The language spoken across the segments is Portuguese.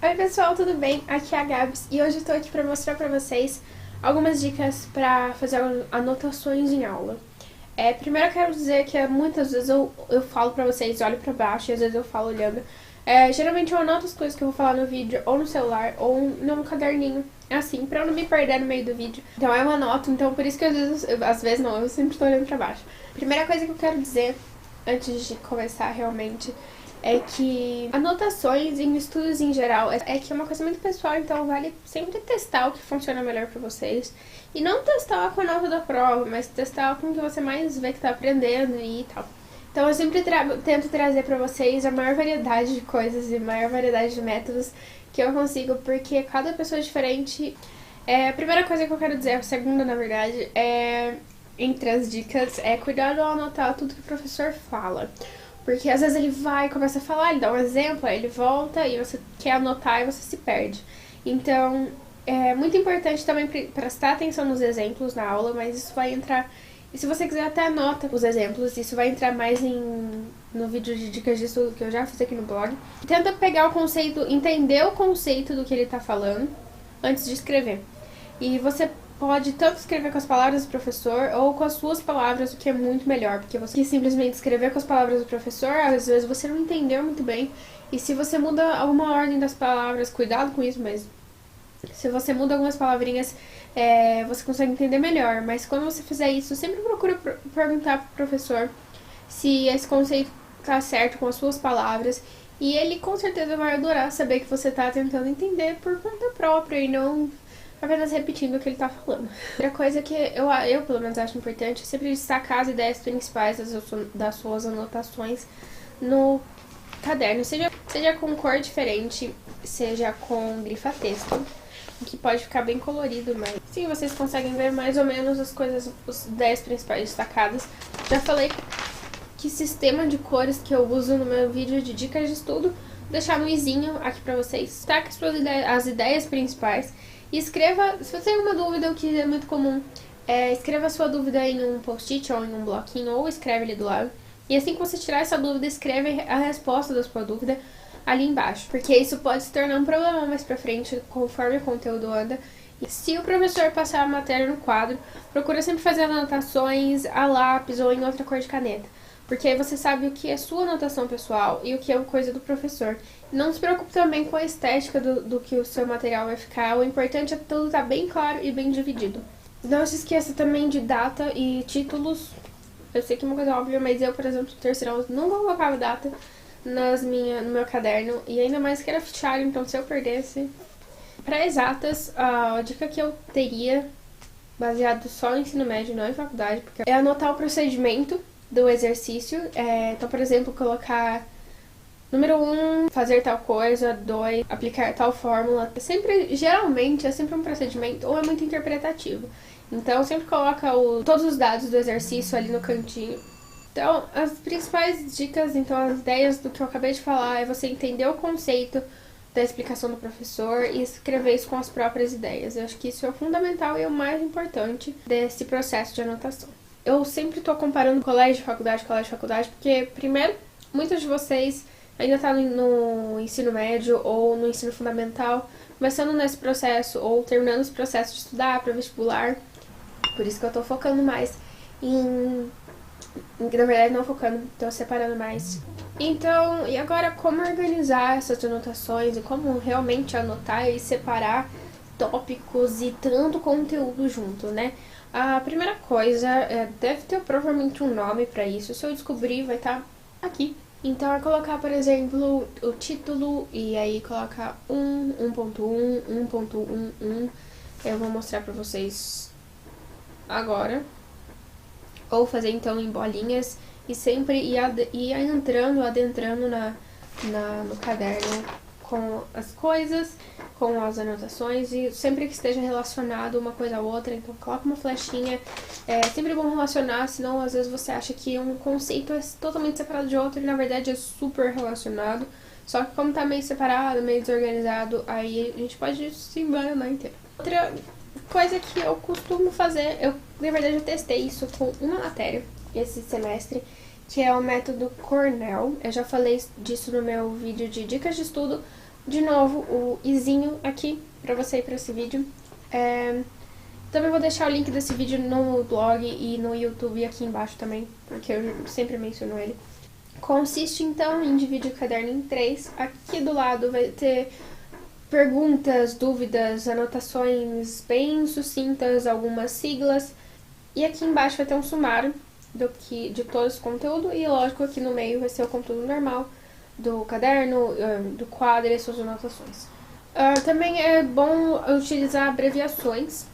Oi pessoal, tudo bem? Aqui é a Gabs e hoje eu tô aqui pra mostrar pra vocês algumas dicas pra fazer anotações em aula. Primeiro eu quero dizer que muitas vezes eu falo pra vocês, olho pra baixo e às vezes eu falo olhando. Geralmente eu anoto as coisas que eu vou falar no vídeo ou no celular ou num caderninho, assim, pra eu não me perder no meio do vídeo. Então eu anoto, então por isso que às vezes não, eu sempre tô olhando pra baixo. Primeira coisa que eu quero dizer, antes de começar realmente, é que anotações em estudos em geral é que é uma coisa muito pessoal, então vale sempre testar o que funciona melhor pra vocês. E não testar com a nota da prova, mas testar com o que você mais vê que tá aprendendo e tal. Então eu sempre tento trazer pra vocês a maior variedade de coisas e a maior variedade de métodos que eu consigo, porque cada pessoa é diferente. A primeira coisa que eu quero dizer, a segunda na verdade, entre as dicas, é cuidado ao anotar tudo que o professor fala. Porque às vezes ele vai e começa a falar, ele dá um exemplo, aí ele volta e você quer anotar e você se perde. Então, é muito importante também prestar atenção nos exemplos na aula, mas isso vai entrar... E se você quiser até anota os exemplos, isso vai entrar mais no vídeo de dicas de estudo que eu já fiz aqui no blog. Tenta pegar o conceito, entender o conceito do que ele tá falando antes de escrever. E você pode tanto escrever com as palavras do professor ou com as suas palavras, o que é muito melhor, porque você simplesmente escrever com as palavras do professor, às vezes você não entendeu muito bem, e se você muda alguma ordem das palavras, cuidado com isso mesmo. Se você muda algumas palavrinhas, você consegue entender melhor, mas quando você fizer isso, sempre procura perguntar pro professor se esse conceito tá certo com as suas palavras, e ele com certeza vai adorar saber que você tá tentando entender por conta própria e não apenas repetindo o que ele tá falando. Outra coisa que eu pelo menos acho importante é sempre destacar as ideias principais das suas anotações no caderno, seja com cor diferente, seja com grifa-texto, que pode ficar bem colorido, mas sim, vocês conseguem ver mais ou menos as coisas, as ideias principais destacadas. Já falei que sistema de cores que eu uso no meu vídeo de dicas de estudo, vou deixar no izinho aqui pra vocês. Destaque as ideias principais e escreva, se você tem uma dúvida, o que é muito comum, escreva a sua dúvida em um post-it ou em um bloquinho, ou escreve ali do lado. E assim que você tirar essa dúvida, escreve a resposta da sua dúvida ali embaixo, porque isso pode se tornar um problema mais pra frente, conforme o conteúdo anda. E se o professor passar a matéria no quadro, procura sempre fazer anotações a lápis ou em outra cor de caneta, porque aí você sabe o que é sua anotação pessoal e o que é coisa do professor. Não se preocupe também com a estética do que o seu material vai ficar, o importante é tudo estar bem claro e bem dividido. Não se esqueça também de data e títulos. Eu sei que é uma coisa óbvia, mas eu, por exemplo, no terceiro ano, nunca colocava data no meu caderno, e ainda mais que era fichário, então se eu perdesse... Para exatas, a dica que eu teria, baseado só no ensino médio, não em faculdade, porque é anotar o procedimento do exercício. Então, por exemplo, colocar número 1, fazer tal coisa, 2, aplicar tal fórmula. Geralmente, é sempre um procedimento ou é muito interpretativo. Então, sempre coloca todos os dados do exercício ali no cantinho. Então, as principais dicas, então, as ideias do que eu acabei de falar, é você entender o conceito da explicação do professor e escrever isso com as próprias ideias. Eu acho que isso é o fundamental e o mais importante desse processo de anotação. Eu sempre estou comparando colégio, faculdade, porque, primeiro, muitos de vocês ainda estão no ensino médio ou no ensino fundamental, começando nesse processo ou terminando esse processo de estudar para vestibular. Por isso que eu estou focando mais na verdade não focando, estou separando mais. Então, e agora como organizar essas anotações e como realmente anotar e separar tópicos e tanto conteúdo junto, né? A primeira coisa, deve ter provavelmente um nome pra isso, se eu descobrir vai estar aqui. Então é colocar, por exemplo, o título e aí colocar 1.1, 1.11. Eu vou mostrar pra vocês agora. Ou fazer então em bolinhas e sempre ir adentrando no caderno com as coisas, com as anotações e sempre que esteja relacionado uma coisa a outra, então coloca uma flechinha. É sempre bom relacionar, senão às vezes você acha que um conceito é totalmente separado de outro e na verdade é super relacionado, só que como tá meio separado, meio desorganizado, aí a gente pode se embananar inteiro. Outra coisa que eu costumo fazer, na verdade eu testei isso com uma matéria esse semestre, que é o método Cornell. Eu já falei disso no meu vídeo de dicas de estudo, de novo o izinho aqui pra você ir pra esse vídeo. Também vou deixar o link desse vídeo no blog e no YouTube aqui embaixo também, porque eu sempre menciono ele. Consiste então em dividir o caderno em 3. Aqui do lado vai ter perguntas, dúvidas, anotações bem sucintas, algumas siglas. E aqui embaixo vai ter um sumário de todo esse conteúdo. E lógico, aqui no meio vai ser o conteúdo normal do caderno, do quadro e suas anotações. Também é bom utilizar abreviações.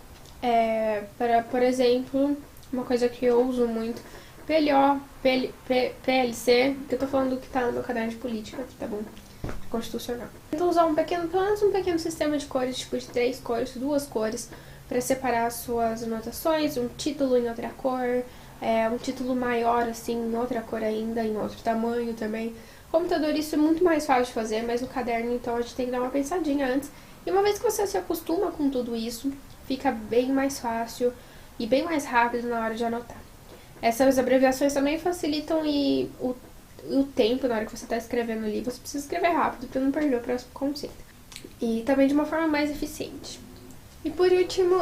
Para, por exemplo, uma coisa que eu uso muito, PLO, PLC, que eu tô falando do que tá no meu caderno de política aqui, tá bom? Constitucional. Então usar pelo menos um pequeno sistema de cores, tipo de 3 cores, 2 cores, para separar as suas anotações, um título em outra cor, um título maior assim, em outra cor ainda, em outro tamanho também. Computador isso é muito mais fácil de fazer, mas no caderno então a gente tem que dar uma pensadinha antes. E uma vez que você se acostuma com tudo isso, fica bem mais fácil e bem mais rápido na hora de anotar. Essas abreviações também facilitam o tempo na hora que você está escrevendo ali. Você precisa escrever rápido para não perder o próximo conceito. E também de uma forma mais eficiente. E por último,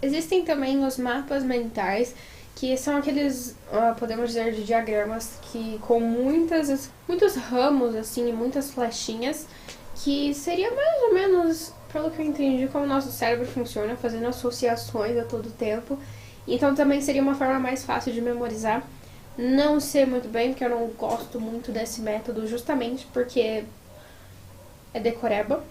existem também os mapas mentais, que são aqueles, podemos dizer, de diagramas que com muitos ramos, assim, e muitas flechinhas, que seria mais ou menos, pelo que eu entendi, como o nosso cérebro funciona, fazendo associações a todo tempo. Então também seria uma forma mais fácil de memorizar. Não sei muito bem, porque eu não gosto muito desse método, justamente porque é decoreba.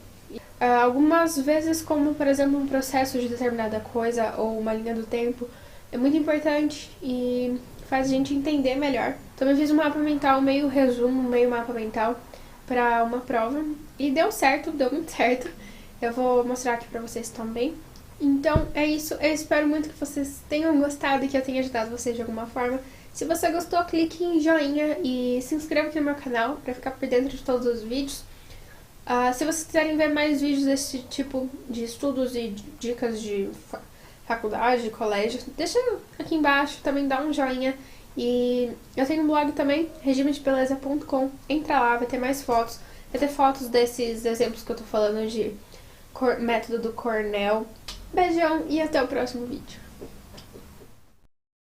Algumas vezes, como por exemplo um processo de determinada coisa ou uma linha do tempo, é muito importante e faz a gente entender melhor. Também fiz um mapa mental, meio resumo, meio mapa mental, para uma prova e deu certo, deu muito certo. Eu vou mostrar aqui pra vocês também. Então é isso, eu espero muito que vocês tenham gostado e que eu tenha ajudado vocês de alguma forma. Se você gostou, clique em joinha e se inscreva aqui no meu canal para ficar por dentro de todos os vídeos. Se vocês quiserem ver mais vídeos desse tipo de estudos e dicas de faculdade, de colégio, deixa aqui embaixo, também dá um joinha. E eu tenho um blog também, regimedebeleza.com, entra lá, vai ter mais fotos, vai ter fotos desses exemplos que eu tô falando de método do Cornell. Beijão e até o próximo vídeo.